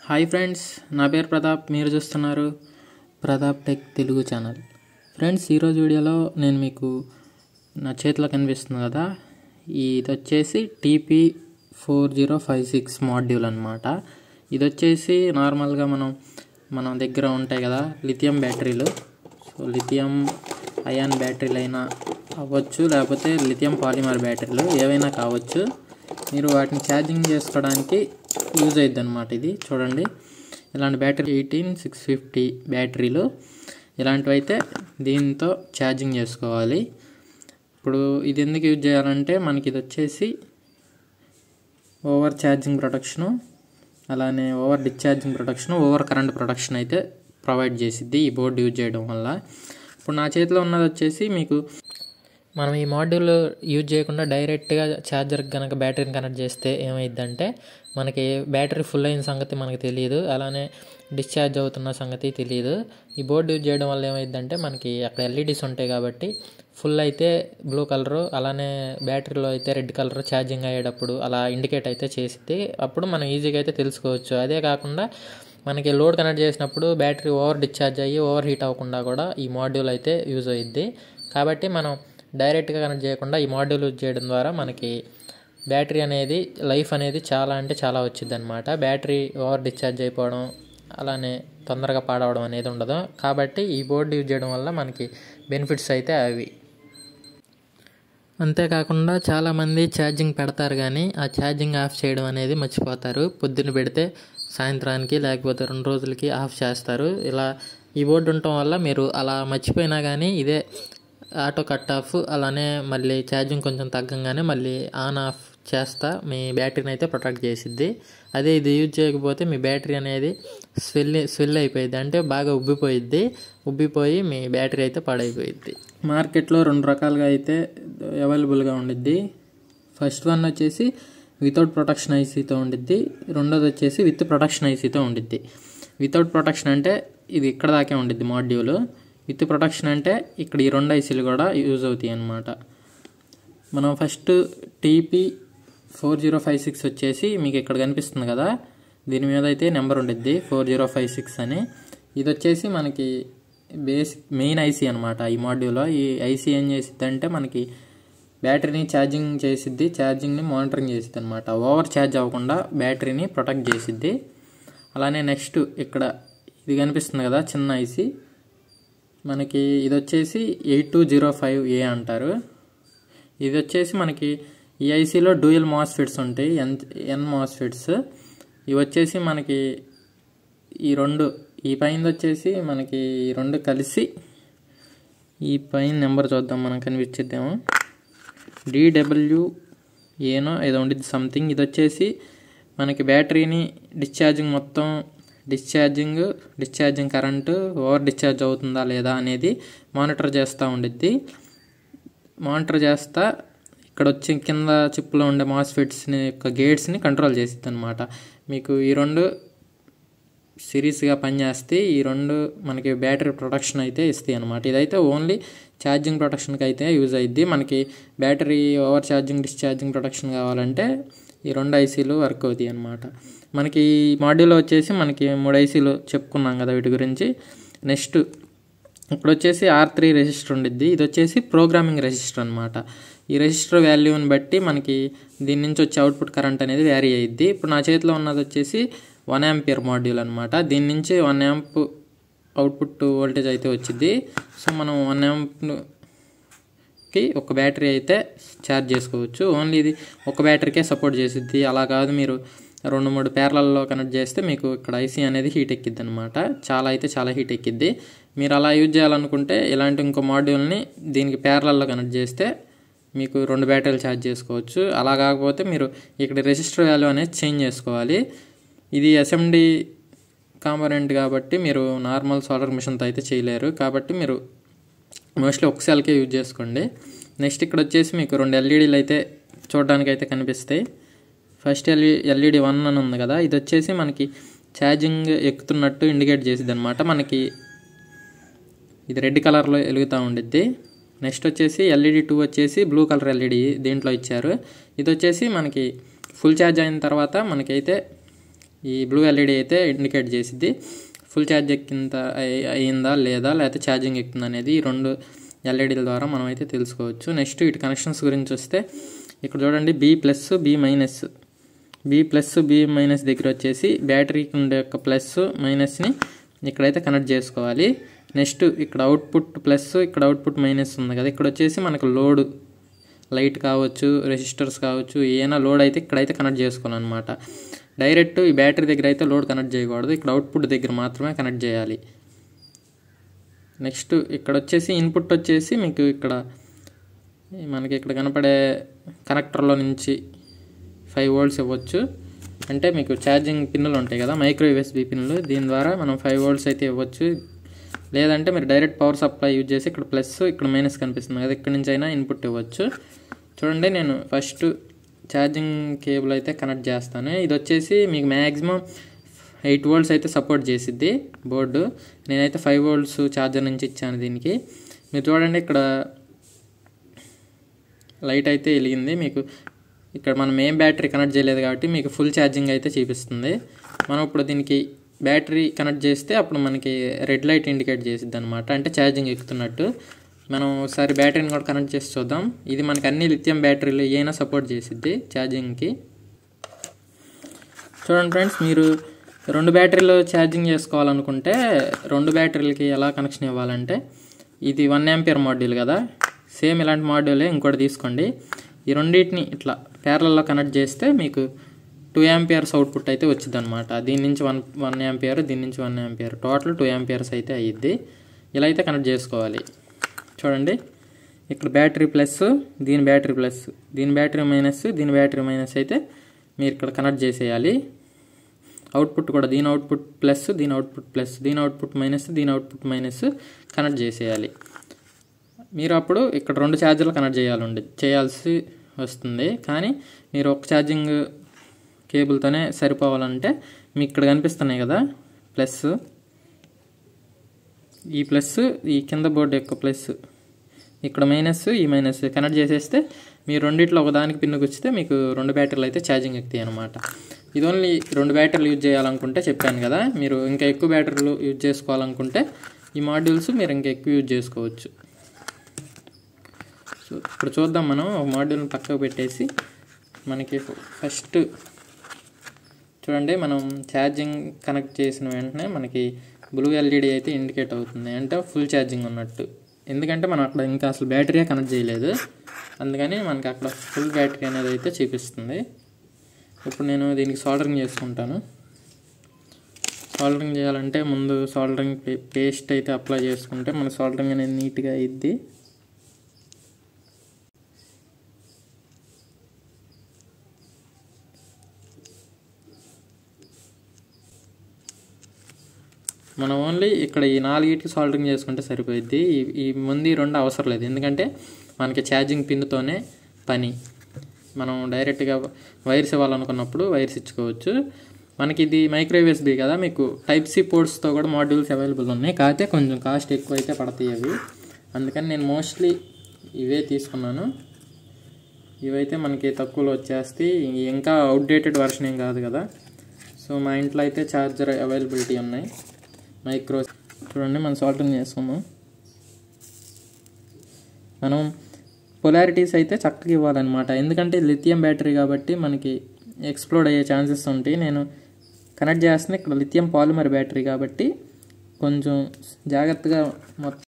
Hi friends, నా పేరు ప్రతాప్. మీరు చూస్తున్నారు Pratap tech Telugu channel. Friends, ఈరోజు వీడియోలో నేను మీకు నా చేతిలో కనిపిస్తుంది కదా, ఇది వచ్చేసి TP4056 మాడ్యూల్ అనమాట. ఇది వచ్చేసి నార్మల్గా మన దగ్గర ఉంటాయి కదా లిథియం బ్యాటరీలు. సో లిథియం అయాన్ బ్యాటరీలు అయినా అవ్వచ్చు, లేకపోతే లిథియం పాలిమర్ బ్యాటరీలు ఏవైనా కావచ్చు. మీరు వాటిని ఛార్జింగ్ చేసుకోవడానికి యూజ్ అవుతుంది అనమాట. ఇది చూడండి, ఇలాంటి బ్యాటరీ 18650 బ్యాటరీలు ఇలాంటివి అయితే దీంతో ఛార్జింగ్ చేసుకోవాలి. ఇప్పుడు ఇది ఎందుకు యూజ్ చేయాలంటే మనకి ఇది వచ్చేసి ఓవర్ ఛార్జింగ్ ప్రొటెక్షను, అలానే over discharging protection, over current protection అయితే ప్రొవైడ్ చేసిద్ది ఈ బోర్డు యూజ్ చేయడం వల్ల. ఇప్పుడు నా చేతిలో ఉన్నది వచ్చేసి మీకు మనం ఈ మాడ్యూల్ యూజ్ చేయకుండా డైరెక్ట్గా ఛార్జర్కి కనుక బ్యాటరీని కనెక్ట్ చేస్తే ఏమైందంటే మనకి బ్యాటరీ ఫుల్ అయిన సంగతి మనకి తెలియదు, అలానే డిశ్చార్జ్ అవుతున్న సంగతి తెలియదు. ఈ బోర్డు యూజ్ చేయడం వల్ల ఏమైందంటే మనకి అక్కడ ఎల్ఈడీస్ ఉంటాయి కాబట్టి ఫుల్ అయితే బ్లూ కలరు, అలానే బ్యాటరీలో అయితే రెడ్ కలర్ ఛార్జింగ్ అయ్యేటప్పుడు అలా ఇండికేట్ అయితే చేసిద్ది. అప్పుడు మనం ఈజీగా అయితే తెలుసుకోవచ్చు. అదే కాకుండా మనకి లోడ్ కనెక్ట్ చేసినప్పుడు బ్యాటరీ ఓవర్ డిశ్చార్జ్ అయ్యి ఓవర్ హీట్ అవ్వకుండా కూడా ఈ మాడ్యూల్ అయితే యూజ్ అయ్యిద్ది. కాబట్టి మనం డైరెక్ట్గా కనెక్ట్ చేయకుండా ఈ మాడ్యూల్ యూజ్ చేయడం ద్వారా మనకి బ్యాటరీ అనేది లైఫ్ అనేది చాలా అంటే చాలా వచ్చింది అనమాట. బ్యాటరీ ఓవర్ డిశ్చార్జ్ అయిపోవడం, అలానే తొందరగా పాడవడం అనేది ఉండదు. కాబట్టి ఈ బోర్డు యూజ్ చేయడం వల్ల మనకి బెనిఫిట్స్ అయితే అవి. అంతేకాకుండా చాలామంది ఛార్జింగ్ పెడతారు కానీ ఆ ఛార్జింగ్ ఆఫ్ చేయడం అనేది మర్చిపోతారు. పొద్దున్న పెడితే సాయంత్రానికి లేకపోతే 2 రోజులకి ఆఫ్ చేస్తారు. ఇలా ఈ బోర్డు ఉండటం వల్ల మీరు అలా మర్చిపోయినా కానీ ఇదే ఆటో కట్ ఆఫ్, అలానే మళ్ళీ ఛార్జింగ్ కొంచెం తగ్గంగానే మళ్ళీ ఆన్ ఆఫ్ చేస్తా మీ బ్యాటరీని అయితే ప్రొటెక్ట్ చేసిద్ది. అదే ఇది యూజ్ చేయకపోతే మీ బ్యాటరీ అనేది స్వెల్ అయిపోయింది, అంటే బాగా ఉబ్బిపోయి మీ బ్యాటరీ అయితే పాడైపోయిద్ది. మార్కెట్లో 2 రకాలుగా అయితే అవైలబుల్గా ఉండిద్ది. ఫస్ట్ వన్ వచ్చేసి వితౌట్ ప్రొటెక్షన్ ఐసీతో ఉండిద్ది, రెండోది వచ్చేసి విత్ ప్రొటెక్షన్ ఐసీతో ఉండిద్ది. వితౌట్ ప్రొటెక్షన్ అంటే ఇది ఇక్కడ దాకే ఉండిద్ది మాడ్యూల్. విత్ ప్రొటెక్షన్ అంటే ఇక్కడ ఈ 2 ఐసీలు కూడా యూజ్ అవుతాయి అన్నమాట. మనం ఫస్ట్ TP4056 వచ్చేసి మీకు ఇక్కడ కనిపిస్తుంది కదా, దీని మీద అయితే నెంబర్ ఉండిద్ది 4056 అని. ఇది వచ్చేసి మనకి మెయిన్ ఐసీ అనమాట ఈ మాడ్యూల్లో. ఈ ఐసీ ఏం చేసిద్ది అంటే మనకి బ్యాటరీని ఛార్జింగ్ చేసిద్ది, ఛార్జింగ్ని మానిటరింగ్ చేసిద్ది అనమాట. ఓవర్ ఛార్జ్ అవ్వకుండా బ్యాటరీని ప్రొటెక్ట్ చేసిద్ది. అలానే నెక్స్ట్ ఇక్కడ ఇది కనిపిస్తుంది కదా చిన్న ఐసీ, మనకి ఇది వచ్చేసి 8205A అంటారు. ఇది వచ్చేసి మనకి ఈ ఐసీలో డ్యూయల్ మాస్ఫెట్స్ ఉంటాయి, ఎన్ మాస్ఫెట్స్. ఇవి వచ్చేసి మనకి ఈ పైన వచ్చేసి మనకి ఈ 2 కలిసి ఈ పైన నెంబర్ చూద్దాం, మనకు కనిపించేద్దాము DWAనో ఏదో ఉండిద్ది సంథింగ్. ఇది వచ్చేసి మనకి బ్యాటరీని డిశ్చార్జింగ్ కరెంటు ఓవర్ డిశ్చార్జ్ అవుతుందా లేదా అనేది మానిటర్ చేస్తూ ఉండిద్ది. మానిటర్ చేస్తా ఇక్కడ వచ్చి కింద చిప్లో ఉండే మాస్ఫెట్స్ని యొక్క గేట్స్ని కంట్రోల్ చేసిద్ది అనమాట. మీకు ఈ 2 సిరీస్గా పనిచేస్తే ఈ 2 మనకి బ్యాటరీ ప్రొటెక్షన్ అయితే ఇస్తాయి అనమాట. ఇదైతే ఓన్లీ ఛార్జింగ్ ప్రొటెక్షన్కి అయితే యూజ్ అయ్యిద్ది. మనకి battery over charging discharging protection కావాలంటే ఈ 2 ఐసీలు వర్క్ అవుతాయి అనమాట. మనకి ఈ మాడ్యూల్లో వచ్చేసి మనకి 3 ఐసీలు చెప్పుకున్నాం కదా వీటి గురించి. నెక్స్ట్ ఇప్పుడు వచ్చేసి R3 రెసిస్టర్ ఉండిద్ది. ఇది వచ్చేసి ప్రోగ్రామింగ్ రెసిస్టర్ అనమాట. ఈ రెసిస్టర్ వాల్యూని బట్టి మనకి దీని నుంచి వచ్చే అవుట్పుట్ కరెంట్ అనేది వ్యారీ అయ్యిద్ది. ఇప్పుడు నా చేతిలో ఉన్నది వచ్చేసి 1 ఆంపియర్ మాడ్యూల్ అనమాట. దీని నుంచి 1 ఆంప్ అవుట్పుట్ వోల్టేజ్ అయితే వచ్చింది. సో మనం 1 ఆంప్కి ఒక బ్యాటరీ అయితే ఛార్జ్ చేసుకోవచ్చు. ఓన్లీ ఇది ఒక బ్యాటరీకే సపోర్ట్ చేసిద్ది. అలా కాదు, మీరు 2-3 ప్యారలల్లో కనెక్ట్ చేస్తే మీకు ఇక్కడ ఐసీ అనేది హీట్ ఎక్కిద్ది అనమాట. చాలా హీట్ ఎక్కిద్ది. మీరు అలా యూజ్ చేయాలనుకుంటే ఇలాంటి ఇంకో మాడ్యూల్ని దీనికి ప్యారలల్లో కనెక్ట్ చేస్తే మీకు 2 బ్యాటరీలు ఛార్జ్ చేసుకోవచ్చు. అలా కాకపోతే మీరు ఇక్కడ రెసిస్టర్ వాల్యూ అనేది చేంజ్ చేసుకోవాలి. ఇది SMD కాంపోనెంట్ కాబట్టి మీరు నార్మల్ సోలార్ మిషన్తో అయితే చేయలేరు. కాబట్టి మీరు మోస్ట్లీ ఒక సెల్కే యూజ్ చేసుకోండి. నెక్స్ట్ ఇక్కడ వచ్చేసి మీకు 2 ఎల్ఈడీలు అయితే చూడడానికి అయితే కనిపిస్తాయి. ఫస్ట్ ఎల్ఈడి 1 అని ఉంది కదా, ఇది వచ్చేసి మనకి ఛార్జింగ్ ఎక్కుతున్నట్టు ఇండికేట్ చేసిద్ది అనమాట. మనకి ఇది రెడ్ కలర్లో వెలుగుతూ ఉండిద్ది. నెక్స్ట్ వచ్చేసి ఎల్ఈడి 2 వచ్చేసి బ్లూ కలర్ ఎల్ఈడి దీంట్లో ఇచ్చారు. ఇది వచ్చేసి మనకి ఫుల్ ఛార్జ్ అయిన తర్వాత మనకైతే ఈ బ్లూ ఎల్ఈడి అయితే ఇండికేట్ చేసిద్ది ఫుల్ ఛార్జ్ అయ్యిందా లేదా, లేకపోతే ఛార్జింగ్ ఎక్కుతుందా అనేది ఈ 2 ఎల్ఈడీల ద్వారా మనం అయితే తెలుసుకోవచ్చు. నెక్స్ట్ ఇటు కనెక్షన్స్ గురించి వస్తే ఇక్కడ చూడండి B+, B+, B- దగ్గర వచ్చేసి బ్యాటరీకి ఉండే యొక్క ప్లస్ మైనస్ని ఇక్కడైతే కనెక్ట్ చేసుకోవాలి. నెక్స్ట్ ఇక్కడ అవుట్పుట్ ప్లస్, ఇక్కడ అవుట్పుట్ మైనస్ ఉంది కదా, ఇక్కడ వచ్చేసి మనకు లోడ్ లైట్ కావచ్చు, రెసిస్టర్స్ కావచ్చు, ఏమైనా లోడ్ అయితే ఇక్కడైతే కనెక్ట్ చేసుకోవాలన్నమాట. డైరెక్ట్ ఈ బ్యాటరీ దగ్గర అయితే లోడ్ కనెక్ట్ చేయకూడదు, ఇక్కడ అవుట్పుట్ దగ్గర మాత్రమే కనెక్ట్ చేయాలి. నెక్స్ట్ ఇక్కడ వచ్చేసి ఇన్పుట్ వచ్చేసి మీకు ఇక్కడ మనకి ఇక్కడ కనపడే కనెక్టర్లో నుంచి 5 volts ఇవ్వచ్చు. అంటే మీకు ఛార్జింగ్ పిన్నులు ఉంటాయి కదా, మైక్రో USB పిన్నులు, దీని ద్వారా మనం 5 volts అయితే ఇవ్వచ్చు. లేదంటే మీరు డైరెక్ట్ పవర్ సప్లై యూజ్ చేసి ఇక్కడ ప్లస్, ఇక్కడ మైనస్ కనిపిస్తుంది కదా, ఇక్కడ నుంచి అయినా ఇన్పుట్ ఇవ్వచ్చు. చూడండి నేను ఫస్ట్ ఛార్జింగ్ కేబుల్ అయితే కనెక్ట్ చేస్తాను. ఇది వచ్చేసి మీకు మ్యాక్సిమం 8 volts అయితే సపోర్ట్ చేసిద్ది బోర్డు. నేనైతే 5 volts ఛార్జర్ నుంచి ఇచ్చాను దీనికి. మీరు చూడండి ఇక్కడ లైట్ అయితే వెలిగింది. మీకు ఇక్కడ మనం ఏం బ్యాటరీ కనెక్ట్ చేయలేదు కాబట్టి మీకు ఫుల్ ఛార్జింగ్ అయితే చూపిస్తుంది. మనం ఇప్పుడు దీనికి బ్యాటరీ కనెక్ట్ చేస్తే అప్పుడు మనకి రెడ్ లైట్ ఇండికేట్ చేసిద్ది అనమాట, అంటే ఛార్జింగ్ ఎక్కుతున్నట్టు. మనం ఒకసారి బ్యాటరీని కూడా కనెక్ట్ చేసి చూద్దాం. ఇది మనకి అన్ని లిథియం బ్యాటరీలు ఏమైనా సపోర్ట్ చేసిద్ది ఛార్జింగ్కి. చూడండి ఫ్రెండ్స్, మీరు 2 బ్యాటరీలు ఛార్జింగ్ చేసుకోవాలనుకుంటే 2 బ్యాటరీలకి ఎలా కనెక్షన్ ఇవ్వాలంటే, ఇది 1 ampere మాడ్యూల్ కదా, సేమ్ ఇలాంటి మాడ్యూలే ఇంకోటి తీసుకోండి. ఈ రెండింటిని ఇట్లా ప్యారలల్లో కనెక్ట్ చేస్తే మీకు 2 amperes అవుట్పుట్ అయితే వచ్చింది అనమాట. దీని నుంచి 1 ampere, దీని నుంచి 1 ampere, టోటల్ 2 amperes అయితే అయ్యిద్ది. ఇలా అయితే కనెక్ట్ చేసుకోవాలి. చూడండి ఇక్కడ బ్యాటరీ ప్లస్, దీని బ్యాటరీ ప్లస్, దీని బ్యాటరీ మైనస్, దీని బ్యాటరీ మైనస్ అయితే మీరు ఇక్కడ కనెక్ట్ చేసేయాలి. అవుట్పుట్ కూడా దీని అవుట్పుట్ ప్లస్, దీని అవుట్పుట్ ప్లస్, దీని అవుట్పుట్ మైనస్, దీని అవుట్పుట్ మైనస్ కనెక్ట్ చేసేయాలి. మీరు అప్పుడు ఇక్కడ 2 ఛార్జర్లు కనెక్ట్ చేయాల్సి వస్తుంది. కానీ మీరు ఒక ఛార్జింగ్ కేబుల్తోనే సరిపోవాలంటే మీకు ఇక్కడ కనిపిస్తున్నాయి కదా ప్లస్, ఈ ప్లస్, ఈ కింద బోర్డు యొక్క ప్లస్, ఇక్కడ మైనస్, ఈ మైనస్ కనెక్ట్ చేసేస్తే మీరు రెండిట్లో ఒకదానికి పిన్ను గుచ్చితే మీకు 2 బ్యాటరీలు అయితే ఛార్జింగ్ ఎక్కుతాయి అనమాట. ఇది ఓన్లీ 2 బ్యాటరీలు యూజ్ చేయాలనుకుంటే చెప్పాను కదా, మీరు ఇంకా ఎక్కువ బ్యాటరీలు యూజ్ చేసుకోవాలనుకుంటే ఈ మాడ్యూల్స్ మీరు ఇంకా ఎక్కువ యూజ్ చేసుకోవచ్చు. సో ఇప్పుడు చూద్దాం, మనం ఒక మాడ్యూల్ని పక్కకు పెట్టేసి మనకి ఫస్ట్ చూడండి, మనం ఛార్జింగ్ కనెక్ట్ చేసిన వెంటనే మనకి బ్లూ ఎల్ఈడి అయితే ఇండికేట్ అవుతుంది, అంటే ఫుల్ ఛార్జింగ్ ఉన్నట్టు. ఎందుకంటే మనం అక్కడ ఇంకా అసలు బ్యాటరీ కనెక్ట్ చేయలేదు, అందుకని మనకి అక్కడ ఫుల్ బ్యాటరీ అనేది అయితే చూపిస్తుంది. ఇప్పుడు నేను దీనికి సోల్డరింగ్ చేసుకుంటాను. సోల్డరింగ్ చేయాలంటే ముందు సోల్డరింగ్ పేస్ట్ అయితే అప్లై చేసుకుంటే మన సోల్డరింగ్ అనేది నీట్గా అయ్యిద్ది. మనం ఓన్లీ ఇక్కడ ఈ 4కి సోల్డరింగ్ చేసుకుంటే సరిపోయిద్ది. ఈ ముందు 2 అవసరం లేదు, ఎందుకంటే మనకి ఛార్జింగ్ పిన్తోనే పని. మనం డైరెక్ట్గా వైర్స్ ఇవ్వాలనుకున్నప్పుడు వైర్స్ ఇచ్చుకోవచ్చు. మనకి ఇది మైక్రో USB కదా, మీకు Type-C పోర్ట్స్తో కూడా మాడ్యూల్స్ అవైలబుల్ ఉన్నాయి. కాకపోతే కొంచెం కాస్ట్ ఎక్కువ అయితే పడతాయి అవి, అందుకని నేను మోస్ట్లీ ఇవే తీసుకున్నాను. ఇవైతే మనకి తక్కువలో వచ్చేస్తాయి, ఇంకా అవుట్డేటెడ్ వర్షన్ ఏం కాదు కదా. సో మా ఇంట్లో అయితే ఛార్జర్ అవైలబిలిటీ ఉన్నాయి మైక్రో. చూడండి మనం సోల్డరింగ్ చేసుకున్నాం. మనం పొలారిటీస్ అయితే చక్కగా ఇవ్వాలన్నమాట, ఎందుకంటే లిథియం బ్యాటరీ కాబట్టి మనకి ఎక్స్ప్లోడ్ అయ్యే ఛాన్సెస్ ఉంటాయి. నేను కనెక్ట్ చేస్తున్నా ఇక్కడ లిథియం పాలిమర్ బ్యాటరీ కాబట్టి కొంచెం జాగ్రత్తగా మొత్తం